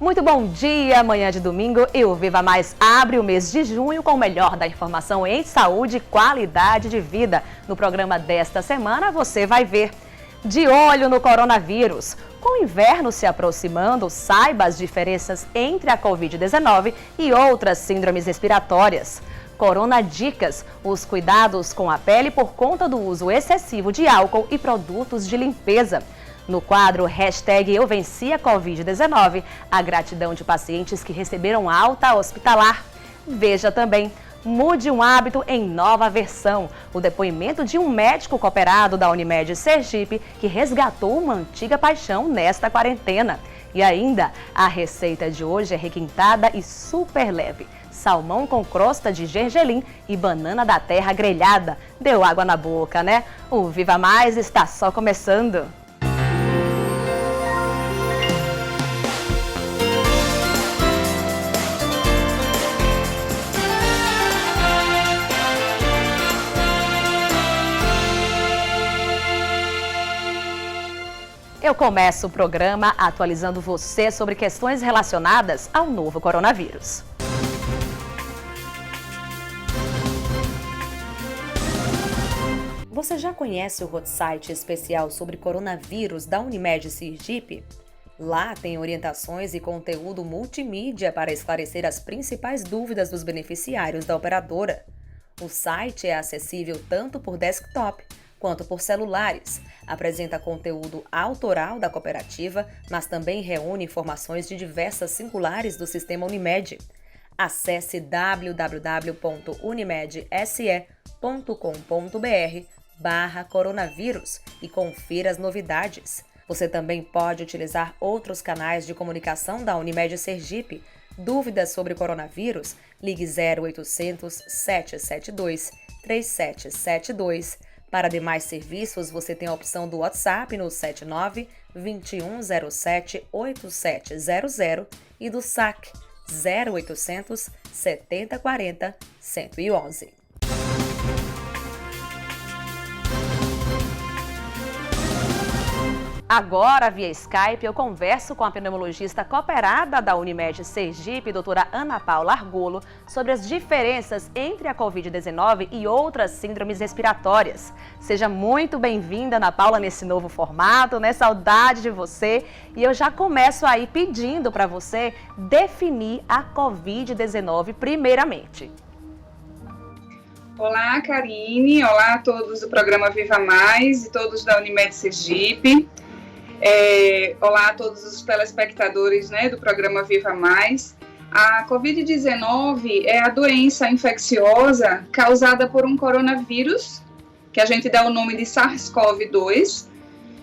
Muito bom dia, manhã de domingo e o Viva Mais abre o mês de junho com o melhor da informação em saúde e qualidade de vida. No programa desta semana você vai ver: de olho no coronavírus. Com o inverno se aproximando, saiba as diferenças entre a Covid-19 e outras síndromes respiratórias. Corona Dicas, os cuidados com a pele por conta do uso excessivo de álcool e produtos de limpeza. No quadro #Eu Venci a Covid-19, a gratidão de pacientes que receberam alta hospitalar. Veja também: mude um hábito em nova versão. O depoimento de um médico cooperado da Unimed Sergipe que resgatou uma antiga paixão nesta quarentena. E ainda, a receita de hoje é requintada e super leve: salmão com crosta de gergelim e banana da terra grelhada. Deu água na boca, né? O Viva Mais está só começando. Eu começo o programa atualizando você sobre questões relacionadas ao novo coronavírus. Você já conhece o hot site especial sobre coronavírus da Unimed Sergipe? Lá tem orientações e conteúdo multimídia para esclarecer as principais dúvidas dos beneficiários da operadora. O site é acessível tanto por desktop quanto por celulares. Apresenta conteúdo autoral da cooperativa, mas também reúne informações de diversas singulares do sistema Unimed. Acesse www.unimedse.com.br/coronavírus e confira as novidades. Você também pode utilizar outros canais de comunicação da Unimed Sergipe. Dúvidas sobre coronavírus? Ligue 0800 772 3772. Para demais serviços, você tem a opção do WhatsApp no 79 2107 8700 e do SAC 0800 7040 111. Agora, via Skype, eu converso com a pneumologista cooperada da Unimed Sergipe, doutora Ana Paula Argolo, sobre as diferenças entre a Covid-19 e outras síndromes respiratórias. Seja muito bem-vinda, Ana Paula, nesse novo formato, né? Saudade de você. E eu já começo aí pedindo para você definir a Covid-19 primeiramente. Olá, Karine. Olá a todos do programa Viva Mais e todos da Unimed Sergipe. Olá a todos os telespectadores, né, do programa Viva Mais. A Covid-19 é a doença infecciosa causada por um coronavírus, que a gente dá o nome de SARS-CoV-2,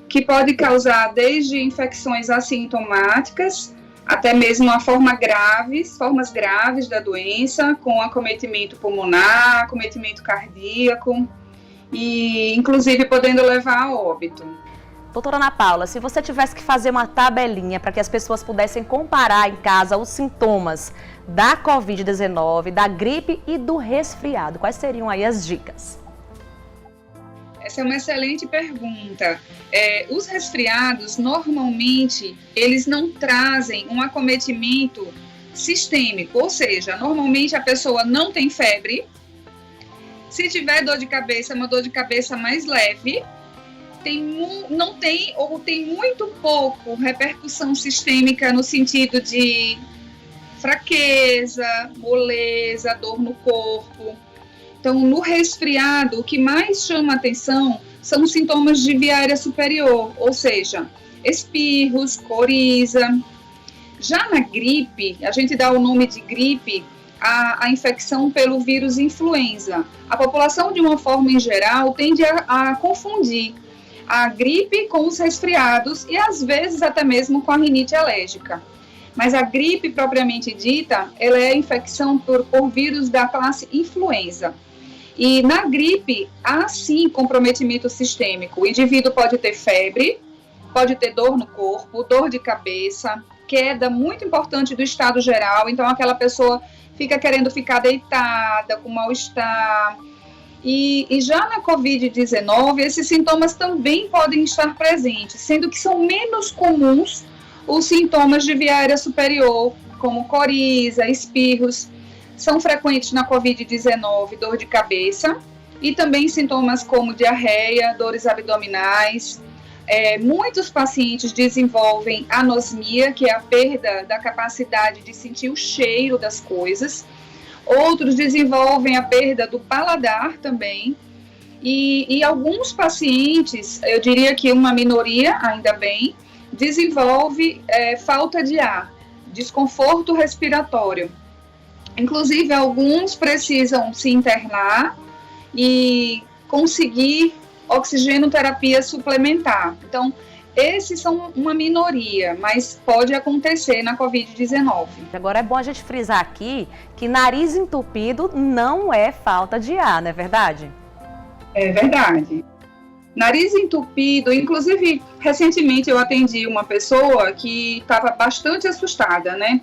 que pode causar desde infecções assintomáticas até mesmo formas graves da doença, com acometimento pulmonar, acometimento cardíaco e inclusive podendo levar a óbito. Doutora Ana Paula, se você tivesse que fazer uma tabelinha para que as pessoas pudessem comparar em casa os sintomas da Covid-19, da gripe e do resfriado, quais seriam aí as dicas? Essa é uma excelente pergunta. Os resfriados, normalmente, eles não trazem um acometimento sistêmico, ou seja, normalmente a pessoa não tem febre. Se tiver dor de cabeça, é uma dor de cabeça mais leve. Não tem ou tem muito pouco repercussão sistêmica no sentido de fraqueza, moleza, dor no corpo. Então, no resfriado, o que mais chama atenção são os sintomas de via aérea superior, ou seja, espirros, coriza. Já na gripe, a gente dá o nome de gripe à infecção pelo vírus influenza. A população, de uma forma em geral, tende a confundir a gripe com os resfriados e, às vezes, até mesmo com a rinite alérgica. Mas a gripe, propriamente dita, ela é a infecção por vírus da classe influenza. E na gripe, há sim comprometimento sistêmico. O indivíduo pode ter febre, pode ter dor no corpo, dor de cabeça, queda muito importante do estado geral. Então, aquela pessoa fica querendo ficar deitada, com mal-estar. E já na Covid-19, esses sintomas também podem estar presentes, sendo que são menos comuns os sintomas de via aérea superior, como coriza, espirros, são frequentes na Covid-19, dor de cabeça, e também sintomas como diarreia, dores abdominais. Muitos pacientes desenvolvem anosmia, que é a perda da capacidade de sentir o cheiro das coisas. Outros desenvolvem a perda do paladar também. E alguns pacientes, eu diria que uma minoria, ainda bem, desenvolve falta de ar, desconforto respiratório. Inclusive, alguns precisam se internar e conseguir oxigenoterapia suplementar. Então, esses são uma minoria, mas pode acontecer na Covid-19. Agora é bom a gente frisar aqui que nariz entupido não é falta de ar, não é verdade? É verdade. Nariz entupido, inclusive, recentemente eu atendi uma pessoa que estava bastante assustada, né?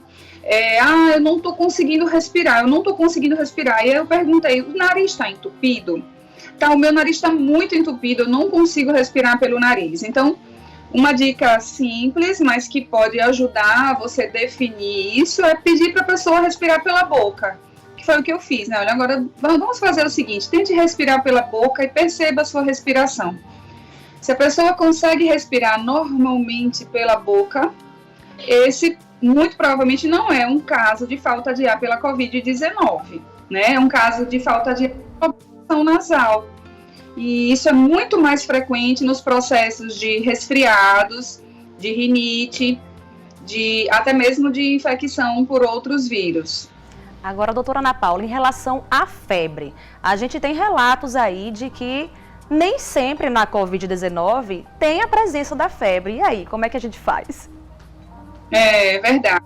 Eu não estou conseguindo respirar. E aí eu perguntei, o nariz está entupido? Tá, o meu nariz está muito entupido, eu não consigo respirar pelo nariz. Então, uma dica simples, mas que pode ajudar você a definir isso, é pedir para a pessoa respirar pela boca. Que foi o que eu fiz, né? Olha, agora vamos fazer o seguinte, tente respirar pela boca e perceba a sua respiração. Se a pessoa consegue respirar normalmente pela boca, esse muito provavelmente não é um caso de falta de ar pela Covid-19, né? É um caso de falta de ar nasal. E isso é muito mais frequente nos processos de resfriados, de rinite, até mesmo de infecção por outros vírus. Agora, doutora Ana Paula, em relação à febre, a gente tem relatos aí de que nem sempre na Covid-19 tem a presença da febre. E aí, como é que a gente faz? É verdade.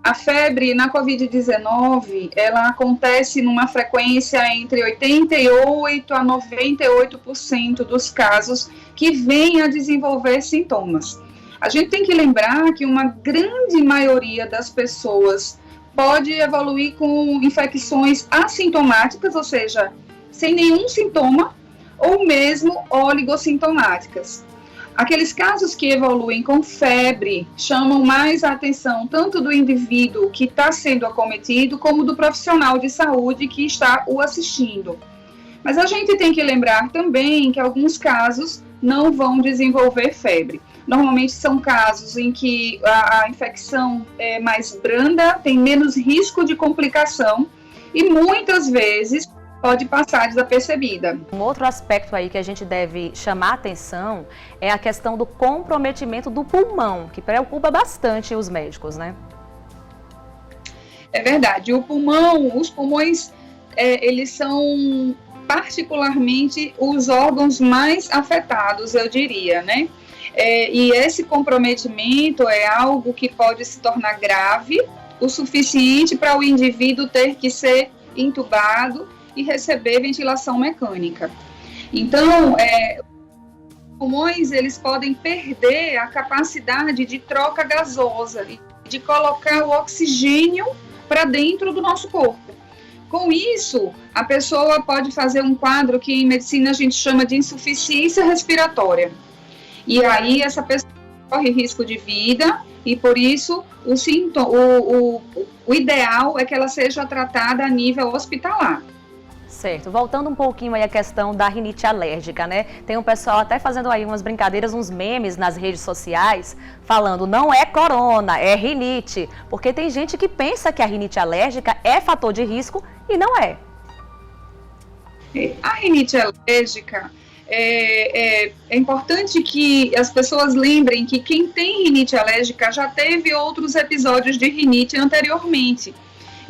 A febre na Covid-19, ela acontece numa frequência entre 88% a 98% dos casos que vêm a desenvolver sintomas. A gente tem que lembrar que uma grande maioria das pessoas pode evoluir com infecções assintomáticas, ou seja, sem nenhum sintoma, ou mesmo oligossintomáticas. Aqueles casos que evoluem com febre chamam mais a atenção tanto do indivíduo que está sendo acometido, como do profissional de saúde que está o assistindo. Mas a gente tem que lembrar também que alguns casos não vão desenvolver febre. Normalmente são casos em que a infecção é mais branda, tem menos risco de complicação e muitas vezes pode passar desapercebida. Um outro aspecto aí que a gente deve chamar a atenção é a questão do comprometimento do pulmão, que preocupa bastante os médicos, né? É verdade. Os pulmões, eles são particularmente os órgãos mais afetados, eu diria, né? E esse comprometimento é algo que pode se tornar grave o suficiente para o indivíduo ter que ser entubado e receber ventilação mecânica. Então, os pulmões, eles podem perder a capacidade de troca gasosa, de colocar o oxigênio para dentro do nosso corpo. Com isso, a pessoa pode fazer um quadro que em medicina a gente chama de insuficiência respiratória. E aí essa pessoa corre risco de vida e por isso o ideal é que ela seja tratada a nível hospitalar. Certo. Voltando um pouquinho aí à questão da rinite alérgica, né? Tem um pessoal até fazendo aí umas brincadeiras, uns memes nas redes sociais, falando não é corona, é rinite. Porque tem gente que pensa que a rinite alérgica é fator de risco e não é. A rinite alérgica, é importante que as pessoas lembrem que quem tem rinite alérgica já teve outros episódios de rinite anteriormente.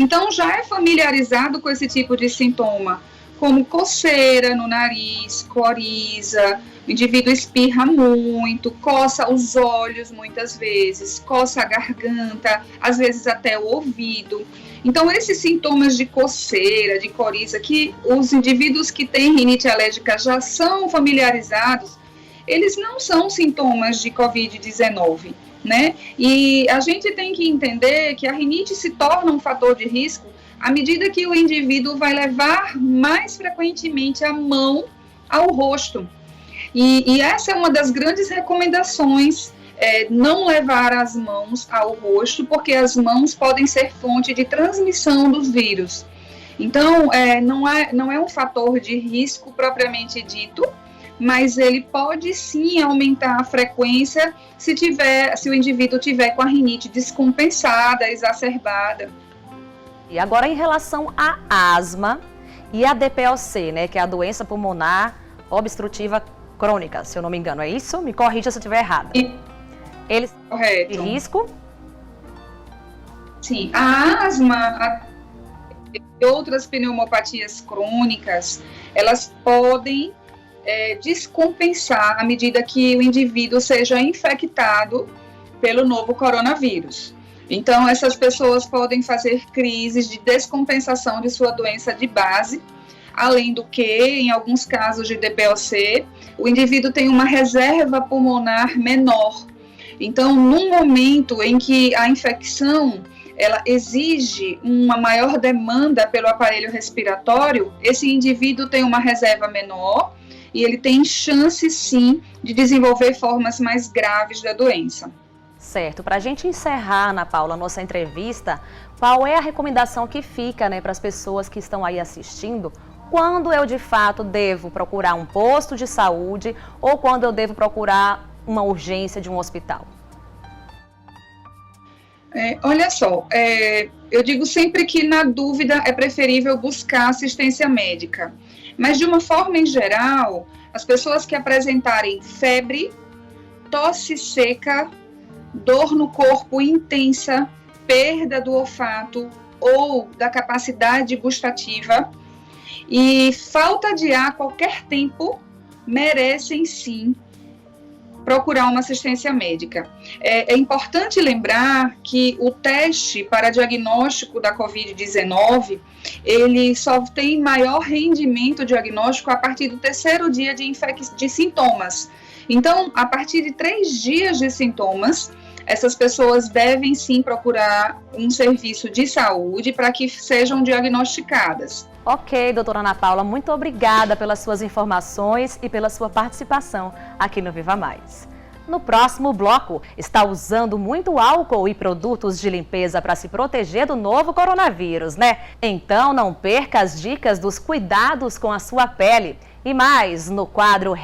Então, já é familiarizado com esse tipo de sintoma, como coceira no nariz, coriza, o indivíduo espirra muito, coça os olhos muitas vezes, coça a garganta, às vezes até o ouvido. Então, esses sintomas de coceira, de coriza, que os indivíduos que têm rinite alérgica já são familiarizados, eles não são sintomas de Covid-19. Né? E a gente tem que entender que a rinite se torna um fator de risco à medida que o indivíduo vai levar mais frequentemente a mão ao rosto. E essa é uma das grandes recomendações não levar as mãos ao rosto, porque as mãos podem ser fonte de transmissão dos vírus. Então, não é um fator de risco propriamente dito, mas ele pode sim aumentar a frequência se o indivíduo tiver com a rinite descompensada, exacerbada. E agora em relação à asma e a DPOC, né, que é a doença pulmonar obstrutiva crônica, se eu não me engano, é isso? Me corrija se eu estiver errada. Eles Correto. de risco? Sim, a asma e outras pneumopatias crônicas, elas podem descompensar à medida que o indivíduo seja infectado pelo novo coronavírus. Então, essas pessoas podem fazer crises de descompensação de sua doença de base, além do que, em alguns casos de DPOC, o indivíduo tem uma reserva pulmonar menor. Então, num momento em que a infecção ela exige uma maior demanda pelo aparelho respiratório, esse indivíduo tem uma reserva menor e ele tem chance, sim, de desenvolver formas mais graves da doença. Certo. Para a gente encerrar, Ana Paula, nossa entrevista, qual é a recomendação que fica, né, para as pessoas que estão aí assistindo? Quando eu, de fato, devo procurar um posto de saúde ou quando eu devo procurar uma urgência de um hospital? Olha só, eu digo sempre que, na dúvida, é preferível buscar assistência médica. Mas, de uma forma em geral, as pessoas que apresentarem febre, tosse seca, dor no corpo intensa, perda do olfato ou da capacidade gustativa e falta de ar a qualquer tempo, merecem sim procurar uma assistência médica. É importante lembrar que o teste para diagnóstico da Covid-19, ele só tem maior rendimento diagnóstico a partir do 3º dia de sintomas. Então, a partir de 3 dias de sintomas, essas pessoas devem sim procurar um serviço de saúde para que sejam diagnosticadas. Ok, doutora Ana Paula, muito obrigada pelas suas informações e pela sua participação aqui no Viva Mais. No próximo bloco, está usando muito álcool e produtos de limpeza para se proteger do novo coronavírus, né? Então não perca as dicas dos cuidados com a sua pele. E mais, no quadro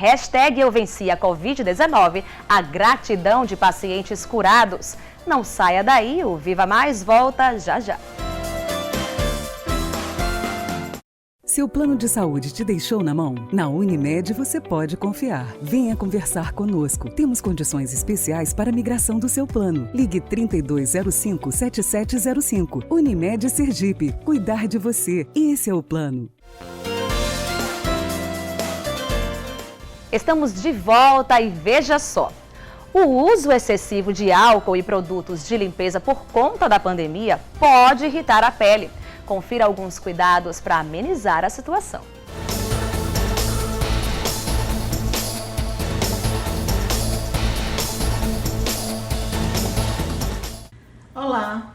#Eu Venci a Covid-19, a gratidão de pacientes curados. Não saia daí, o Viva Mais volta já já. Seu plano de saúde te deixou na mão? Na Unimed você pode confiar. Venha conversar conosco. Temos condições especiais para a migração do seu plano. Ligue 3205-7705. Unimed Sergipe. Cuidar de você. Esse é o plano. Estamos de volta e veja só. O uso excessivo de álcool e produtos de limpeza por conta da pandemia pode irritar a pele. Confira alguns cuidados para amenizar a situação. Olá!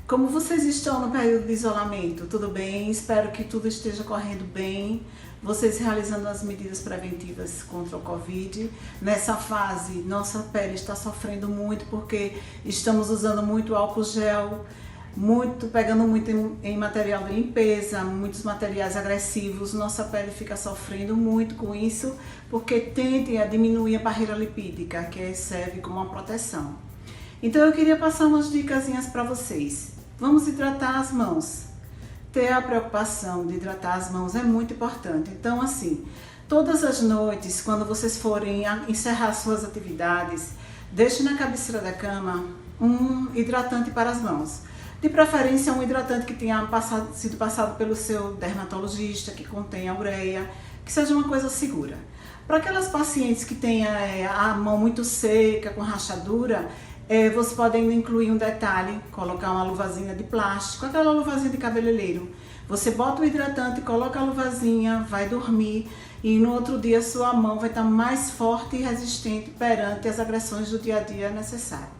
Como vocês estão no período de isolamento? Tudo bem? Espero que tudo esteja correndo bem. Vocês realizando as medidas preventivas contra o Covid. Nessa fase, nossa pele está sofrendo muito porque estamos usando muito álcool gel, pegando muito em material de limpeza, muitos materiais agressivos. Nossa pele fica sofrendo muito com isso porque tende a diminuir a barreira lipídica, que serve como uma proteção. Então eu queria passar umas dicasinhas para vocês. Vamos hidratar as mãos. Ter a preocupação de hidratar as mãos é muito importante. Então, assim, todas as noites, quando vocês forem encerrar suas atividades, deixe na cabeceira da cama um hidratante para as mãos. De preferência, um hidratante que tenha sido passado pelo seu dermatologista, que contenha ureia, que seja uma coisa segura. Para aquelas pacientes que tenham a mão muito seca, com rachadura, você pode ainda incluir um detalhe, colocar uma luvazinha de plástico, aquela luvazinha de cabeleireiro. Você bota o hidratante, coloca a luvazinha, vai dormir e no outro dia sua mão vai estar mais forte e resistente perante as agressões do dia a dia necessárias.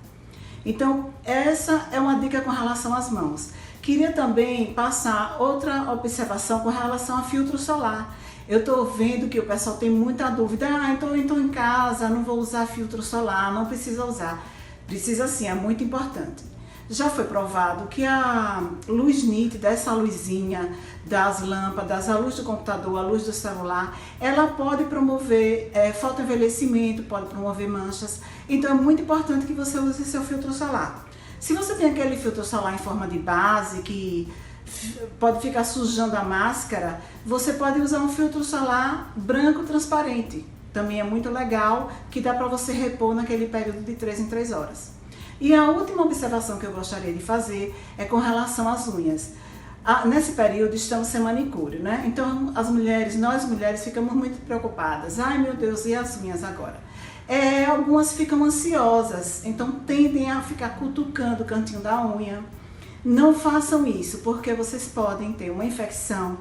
Então, essa é uma dica com relação às mãos. Queria também passar outra observação com relação a filtro solar. Eu estou vendo que o pessoal tem muita dúvida. Então estou em casa, não vou usar filtro solar, não precisa usar. Precisa sim, é muito importante. Já foi provado que a luz nítida, essa luzinha das lâmpadas, a luz do computador, a luz do celular, ela pode promover fotoenvelhecimento, pode promover manchas. Então é muito importante que você use seu filtro solar. Se você tem aquele filtro solar em forma de base que pode ficar sujando a máscara, você pode usar um filtro solar branco transparente. Também é muito legal, que dá para você repor naquele período de 3 em 3 horas. E a última observação que eu gostaria de fazer é com relação às unhas. Nesse período estamos sem manicure, né? Então nós mulheres ficamos muito preocupadas. Ai meu Deus, e as unhas agora? Algumas ficam ansiosas, então tendem a ficar cutucando o cantinho da unha. Não façam isso, porque vocês podem ter uma infecção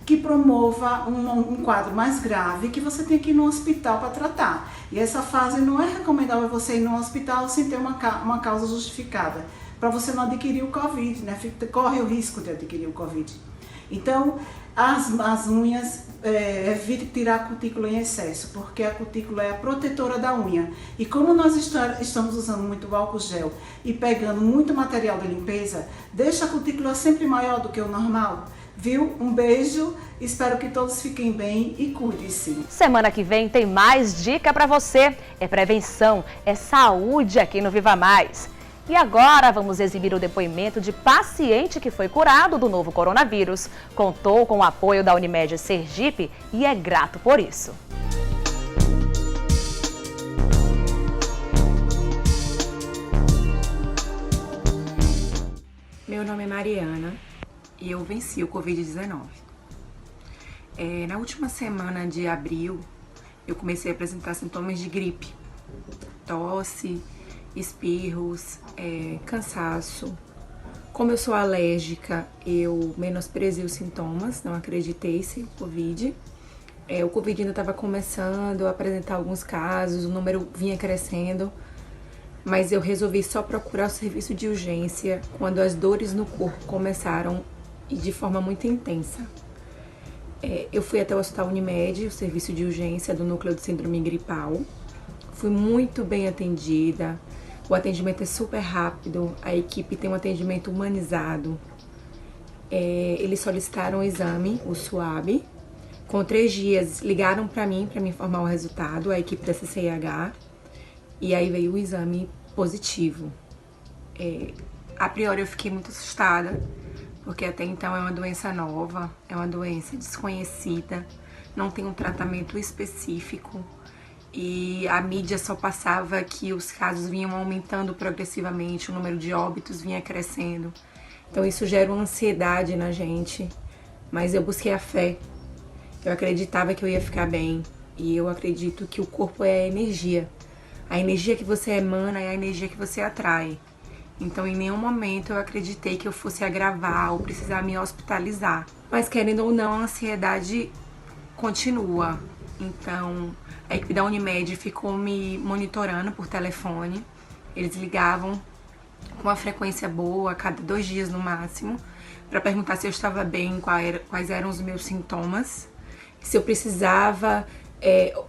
que promova um quadro mais grave, que você tem que ir no hospital para tratar. E essa fase não é recomendável você ir no hospital sem ter uma causa justificada, para você não adquirir o Covid, né? Corre o risco de adquirir o Covid. Então, as unhas, evite tirar a cutícula em excesso, porque a cutícula é a protetora da unha. E como nós estamos usando muito álcool gel e pegando muito material de limpeza, deixa a cutícula sempre maior do que o normal. Viu? Um beijo, espero que todos fiquem bem e cuide-se. Semana que vem tem mais dica para você. É prevenção, é saúde aqui no Viva Mais. E agora vamos exibir o depoimento de paciente que foi curado do novo coronavírus. Contou com o apoio da Unimed Sergipe e é grato por isso. Meu nome é Mariana e eu venci o Covid-19. Na última semana de abril, eu comecei a apresentar sintomas de gripe, tosse, espirros, cansaço. Como eu sou alérgica, eu menosprezei os sintomas, não acreditei ser Covid. O Covid ainda estava começando a apresentar alguns casos, o número vinha crescendo, mas eu resolvi só procurar o serviço de urgência quando as dores no corpo começaram e de forma muito intensa. Eu fui até o Hospital Unimed, o serviço de urgência do núcleo de síndrome gripal. Fui muito bem atendida. O atendimento é super rápido, a equipe tem um atendimento humanizado. Eles solicitaram o exame, o SUAB. Com 3 dias, ligaram para mim informar o resultado, a equipe da CCIH. E aí veio o exame positivo. A priori eu fiquei muito assustada, porque até então é uma doença nova, é uma doença desconhecida, não tem um tratamento específico. E a mídia só passava que os casos vinham aumentando progressivamente, o número de óbitos vinha crescendo. Então isso gera uma ansiedade na gente, mas eu busquei a fé. Eu acreditava que eu ia ficar bem e eu acredito que o corpo é a energia. A energia que você emana é a energia que você atrai. Então em nenhum momento eu acreditei que eu fosse agravar ou precisar me hospitalizar. Mas querendo ou não, a ansiedade continua. Então a equipe da Unimed ficou me monitorando por telefone. Eles ligavam com uma frequência boa, a cada 2 dias no máximo, para perguntar se eu estava bem, quais eram os meus sintomas, se eu precisava,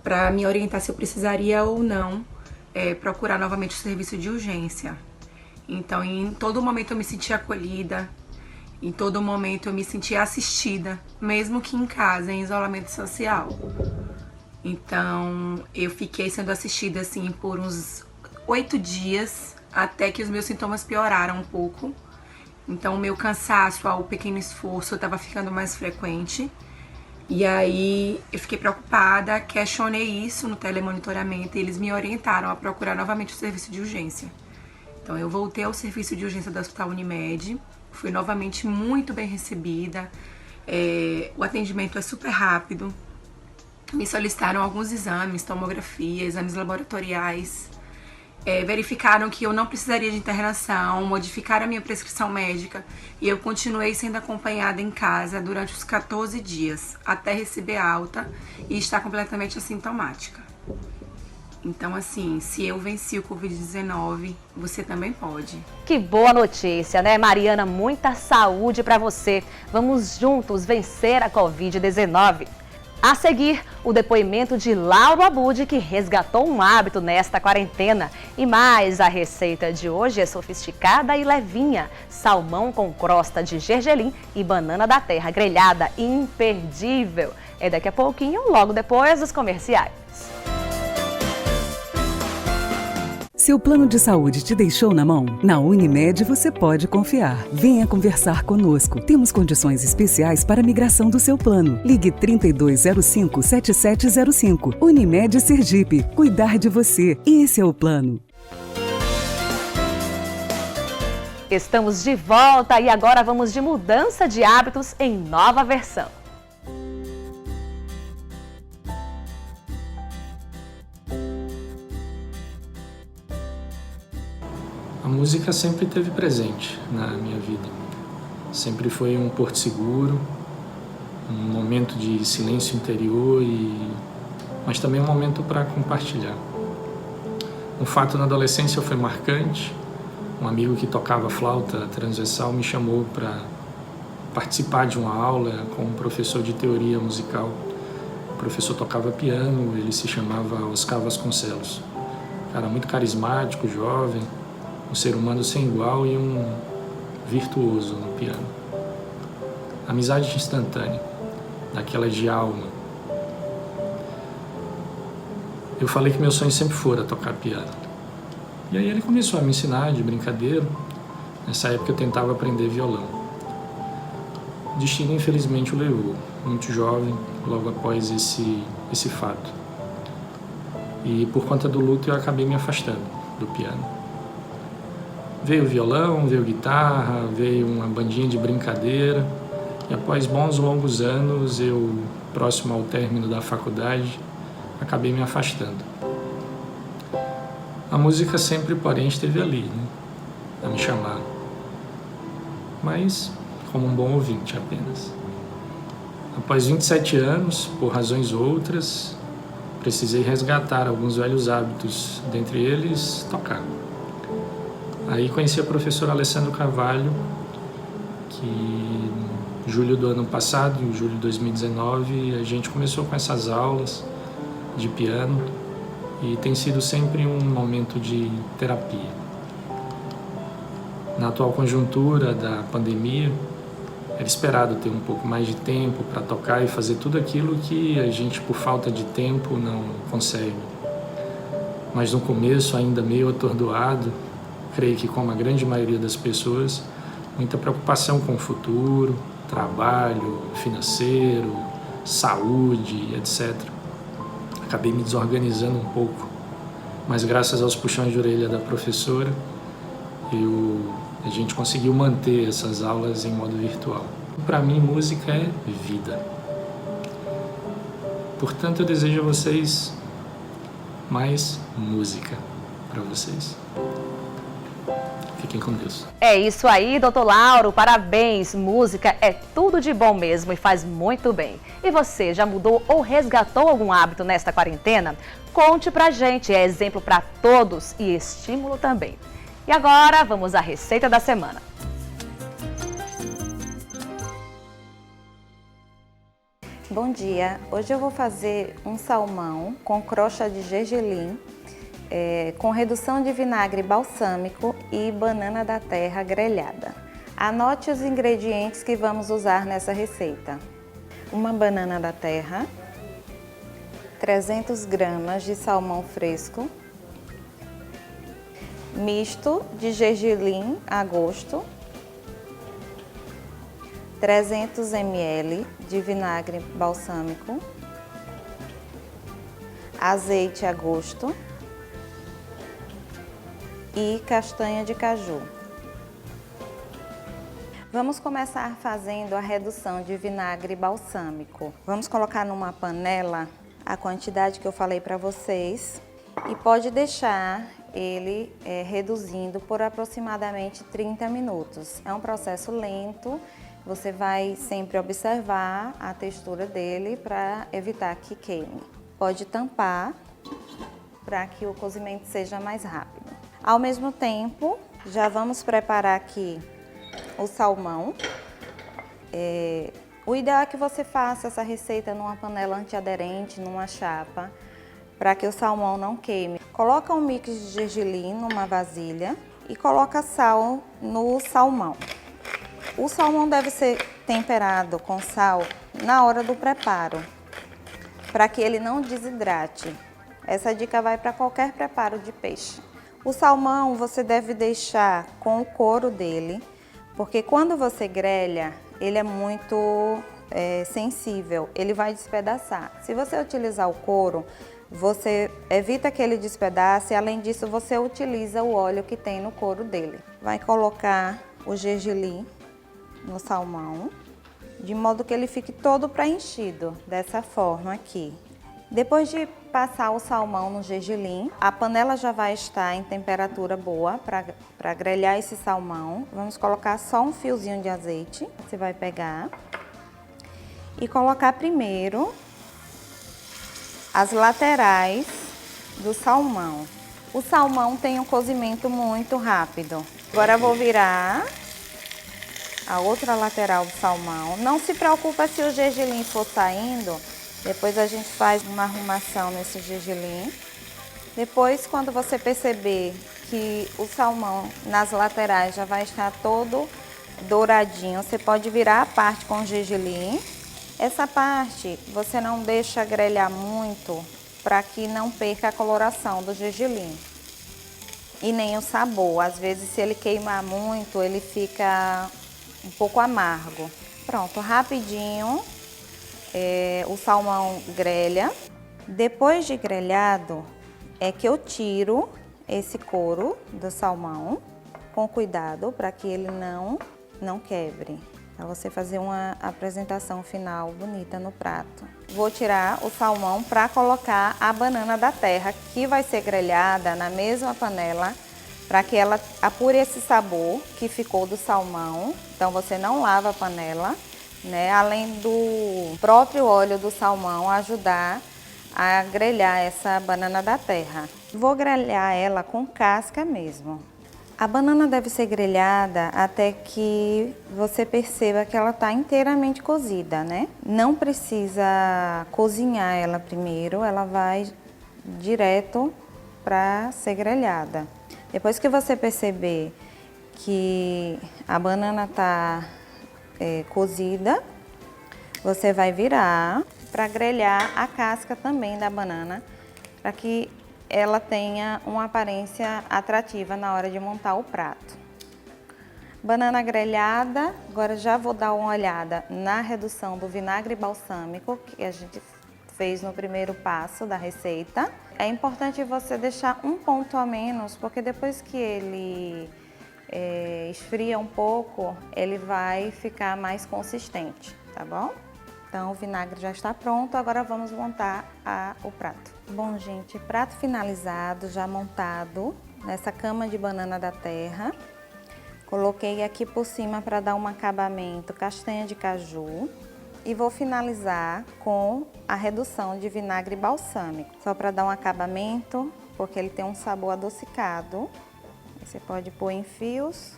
para me orientar se eu precisaria ou não procurar novamente o serviço de urgência. Então em todo momento eu me sentia acolhida, em todo momento eu me sentia assistida, mesmo que em casa, em isolamento social. Então, eu fiquei sendo assistida, assim, por uns 8 dias, até que os meus sintomas pioraram um pouco. Então, o meu cansaço, o pequeno esforço, estava ficando mais frequente. E aí, eu fiquei preocupada, questionei isso no telemonitoramento e eles me orientaram a procurar novamente o serviço de urgência. Então, eu voltei ao serviço de urgência do Hospital Unimed, fui novamente muito bem recebida. O atendimento é super rápido. Me solicitaram alguns exames, tomografia, exames laboratoriais, verificaram que eu não precisaria de internação, modificaram a minha prescrição médica e eu continuei sendo acompanhada em casa durante os 14 dias, até receber alta e estar completamente assintomática. Então, assim, se eu venci o Covid-19, você também pode. Que boa notícia, né, Mariana? Muita saúde para você. Vamos juntos vencer a Covid-19. A seguir, o depoimento de Lauro Abud, que resgatou um hábito nesta quarentena. E mais, a receita de hoje é sofisticada e levinha. Salmão com crosta de gergelim e banana da terra grelhada, imperdível. É daqui a pouquinho, logo depois dos comerciais. Seu plano de saúde te deixou na mão? Na Unimed você pode confiar. Venha conversar conosco. Temos condições especiais para a migração do seu plano. Ligue 3205-7705. Unimed Sergipe. Cuidar de você. Esse é o plano. Estamos de volta e agora vamos de mudança de hábitos em nova versão. A música sempre esteve presente na minha vida. Sempre foi um porto seguro, um momento de silêncio interior, mas também um momento para compartilhar. Um fato na adolescência foi marcante. Um amigo que tocava flauta transversal me chamou para participar de uma aula com um professor de teoria musical. O professor tocava piano, ele se chamava Oscar Vasconcelos. Cara muito carismático, jovem, um ser humano sem igual e um virtuoso no piano. Amizade instantânea, daquela de alma. Eu falei que meu sonho sempre fora tocar piano. E aí ele começou a me ensinar de brincadeira. Nessa época eu tentava aprender violão. O destino infelizmente o levou, muito jovem, logo após esse fato. E por conta do luto eu acabei me afastando do piano. Veio violão, veio guitarra, veio uma bandinha de brincadeira. E após bons longos anos, eu, próximo ao término da faculdade, acabei me afastando. A música sempre, porém, esteve ali, né, a me chamar. Mas como um bom ouvinte apenas. Após 27 anos, por razões outras, precisei resgatar alguns velhos hábitos, dentre eles, tocar. Aí conheci a professora Alessandro Carvalho, que em julho do ano passado, em julho de 2019, a gente começou com essas aulas de piano e tem sido sempre um momento de terapia. Na atual conjuntura da pandemia, era esperado ter um pouco mais de tempo para tocar e fazer tudo aquilo que a gente, por falta de tempo, não consegue. Mas no começo, ainda meio atordoado, creio que, como a grande maioria das pessoas, muita preocupação com o futuro, trabalho, financeiro, saúde, etc. Acabei me desorganizando um pouco, mas graças aos puxões de orelha da professora, a gente conseguiu manter essas aulas em modo virtual. Para mim, música é vida. Portanto, eu desejo a vocês mais música para vocês. Fiquem com Deus. É isso aí, doutor Lauro, parabéns! Música é tudo de bom mesmo e faz muito bem. E você, já mudou ou resgatou algum hábito nesta quarentena? Conte pra gente, é exemplo para todos e estímulo também. E agora, vamos à receita da semana. Bom dia, hoje eu vou fazer um salmão com crosta de gergelim, com redução de vinagre balsâmico e banana da terra grelhada. Anote os ingredientes que vamos usar nessa receita. Uma banana da terra, 300 gramas de salmão fresco, misto de gergelim a gosto, 300 ml de vinagre balsâmico, azeite a gosto e castanha de caju. Vamos começar fazendo a redução de vinagre balsâmico. Vamos colocar numa panela a quantidade que eu falei para vocês e pode deixar ele reduzindo por aproximadamente 30 minutos. É um processo lento, você vai sempre observar a textura dele para evitar que queime. Pode tampar para que o cozimento seja mais rápido. Ao mesmo tempo, já vamos preparar aqui o salmão. O ideal é que você faça essa receita numa panela antiaderente, numa chapa, para que o salmão não queime. Coloca um mix de gergelim numa vasilha e coloca sal no salmão. O salmão deve ser temperado com sal na hora do preparo, para que ele não desidrate. Essa dica vai para qualquer preparo de peixe. O salmão você deve deixar com o couro dele, porque quando você grelha, ele é muito sensível, ele vai despedaçar. Se você utilizar o couro, você evita que ele despedace, além disso você utiliza o óleo que tem no couro dele. Vai colocar o gergelim no salmão, de modo que ele fique todo preenchido, dessa forma aqui. Depois de passar o salmão no gergelim, a panela já vai estar em temperatura boa para grelhar esse salmão. Vamos colocar só um fiozinho de azeite. Você vai pegar e colocar primeiro as laterais do salmão. O salmão tem um cozimento muito rápido. Agora eu vou virar a outra lateral do salmão. Não se preocupa se o gergelim for saindo. Depois a gente faz uma arrumação nesse gergelim. Depois, quando você perceber que o salmão nas laterais já vai estar todo douradinho, você pode virar a parte com gergelim. Essa parte você não deixa grelhar muito para que não perca a coloração do gergelim e nem o sabor. Às vezes, se ele queimar muito, ele fica um pouco amargo. Pronto, rapidinho. O salmão grelha. Depois de grelhado, é que eu tiro esse couro do salmão com cuidado para que ele não quebre. Para você fazer uma apresentação final bonita no prato. Vou tirar o salmão para colocar a banana da terra, que vai ser grelhada na mesma panela, para que ela apure esse sabor que ficou do salmão. Então você não lava a panela, né? Além do próprio óleo do salmão ajudar a grelhar essa banana da terra. Vou grelhar ela com casca mesmo. A banana deve ser grelhada até que você perceba que ela está inteiramente cozida, né? Não precisa cozinhar ela primeiro, ela vai direto para ser grelhada. Depois que você perceber que a banana está cozida, você vai virar para grelhar a casca também da banana, para que ela tenha uma aparência atrativa na hora de montar o prato. Banana grelhada, agora já vou dar uma olhada na redução do vinagre balsâmico que a gente fez no primeiro passo da receita. É importante você deixar um ponto a menos, porque depois que ele esfria um pouco, ele vai ficar mais consistente, tá bom? Então o vinagre já está pronto, agora vamos montar o prato. Bom, gente, prato finalizado, já montado nessa cama de banana da terra. Coloquei aqui por cima para dar um acabamento castanha de caju. E vou finalizar com a redução de vinagre balsâmico, só para dar um acabamento, porque ele tem um sabor adocicado. Você pode pôr em fios.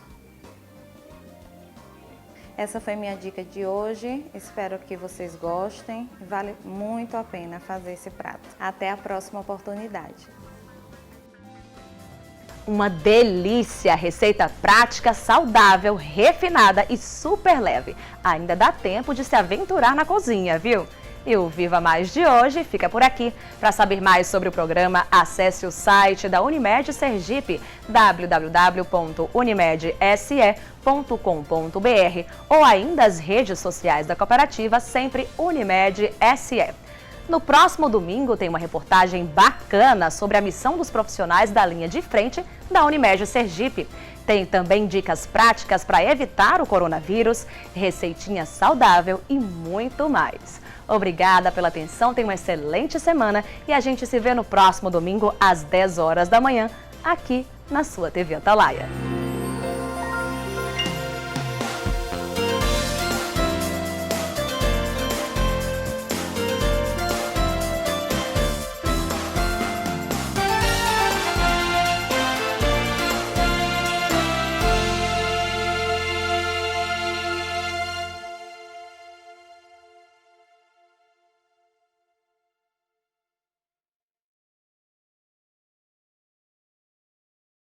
Essa foi minha dica de hoje, espero que vocês gostem, vale muito a pena fazer esse prato. Até a próxima oportunidade. Uma delícia! Receita prática, saudável, refinada e super leve. Ainda dá tempo de se aventurar na cozinha, viu? E o Viva Mais de hoje fica por aqui. Para saber mais sobre o programa, acesse o site da Unimed Sergipe, www.unimedse.com.br ou ainda as redes sociais da cooperativa, sempre Unimed SE. No próximo domingo tem uma reportagem bacana sobre a missão dos profissionais da linha de frente da Unimed Sergipe. Tem também dicas práticas para evitar o coronavírus, receitinha saudável e muito mais. Obrigada pela atenção, tenha uma excelente semana e a gente se vê no próximo domingo às 10 horas da manhã, aqui na sua TV Atalaia.